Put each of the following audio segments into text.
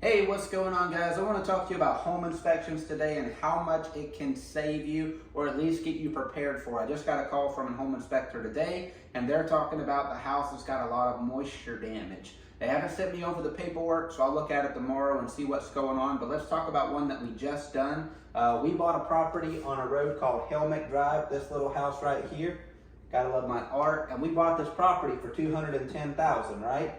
Hey, what's going on, guys? I want to talk to you about home inspections today and how much it can save you or at least get you prepared for. I just got a call from a home inspector today and they're talking about the house that's got a lot of moisture damage. They haven't sent me over the paperwork, so I'll look at it tomorrow and see what's going on, but let's talk about one that we just done. We bought a property on a road called Helmick Drive, this little house right here. Gotta love my art. And we bought this property for $210,000, right?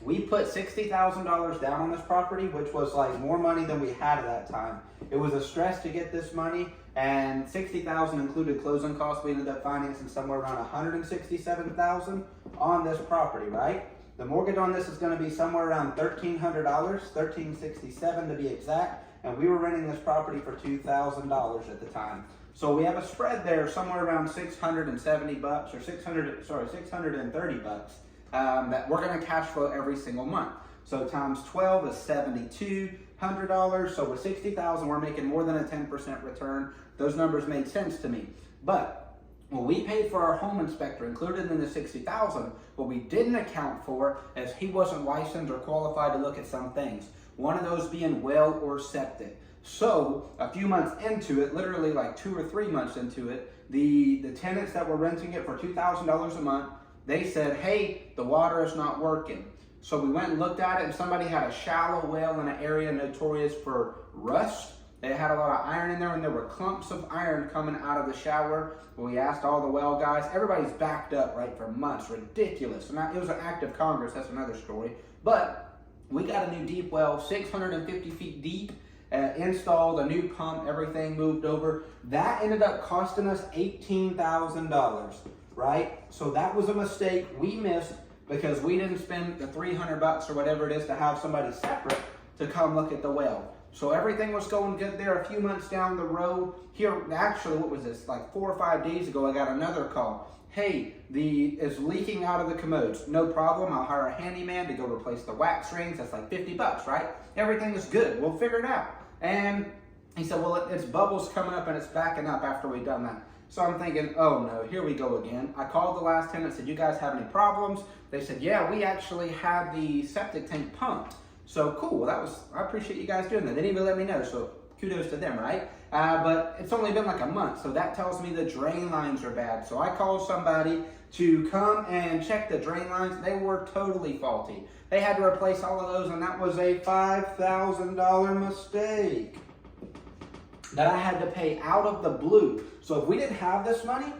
We put $60,000 down on this property, which was like more money than we had at that time. It was a stress to get this money, and $60,000 included closing costs. We ended up financing somewhere around $167,000 on this property, right? The mortgage on this is going to be somewhere around $1,300, $1,367 to be exact, and we were renting this property for $2,000 at the time. So we have a spread there somewhere around 670 bucks or 630 bucks. That we're going to cash flow every single month. So times 12 is $7,200. So with $60,000, we're making more than a 10% return. Those numbers made sense to me. But what we paid for our home inspector, included in the $60,000, what we didn't account for is he wasn't licensed or qualified to look at some things. One of those being well or septic. So a few months into it, literally like 2 or 3 months into it, the tenants that were renting it for $2,000 a month, they said, hey, the water is not working. So we went and looked at it, and somebody had a shallow well in an area notorious for rust. It had a lot of iron in there, and there were clumps of iron coming out of the shower. We asked all the well guys. Everybody's backed up, right, for months. Ridiculous. And it was an act of Congress. That's another story. But we got a new deep well, 650 feet deep, installed, a new pump, everything moved over. That ended up costing us $18,000. Right? So that was a mistake we missed because we didn't spend the 300 bucks or whatever it is to have somebody separate to come look at the well. So everything was going good there. A few months down the road, here, actually, what was this? Like 4 or 5 days ago, I got another call. Hey, it's leaking out of the commodes. No problem. I'll hire a handyman to go replace the wax rings. That's like 50 bucks, right? Everything is good. We'll figure it out. And he said, well, it's bubbles coming up and it's backing up after we've done that. So I'm thinking, oh no, here we go again. I called the last tenant, said, you guys have any problems? They said, yeah, we actually had the septic tank pumped. So cool, I appreciate you guys doing that. They didn't even let me know, so kudos to them, right? But it's only been like a month, so that tells me the drain lines are bad. So I called somebody to come and check the drain lines. They were totally faulty. They had to replace all of those, and that was a $5,000 mistake that I had to pay out of the blue. So if we didn't have this money,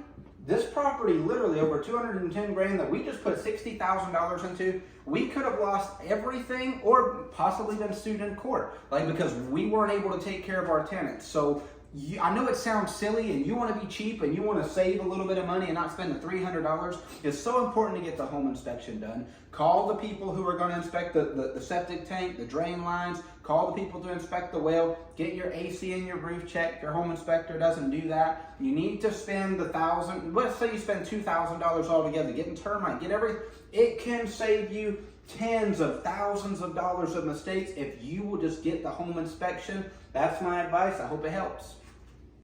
this property, literally over 210 grand that we just put $60,000 into, we could have lost everything or possibly been sued in court, because we weren't able to take care of our tenants. So I know it sounds silly and you want to be cheap and you want to save a little bit of money and not spend the $300. It's so important to get the home inspection done. Call the people who are going to inspect the septic tank, the drain lines. Call the people to inspect the well. Get your AC and your roof checked. Your home inspector doesn't do that. You need to spend let's say you spend $2,000 altogether getting termite, get everything. It can save you tens of thousands of dollars of mistakes if you will just get the home inspection. That's my advice. I hope it helps.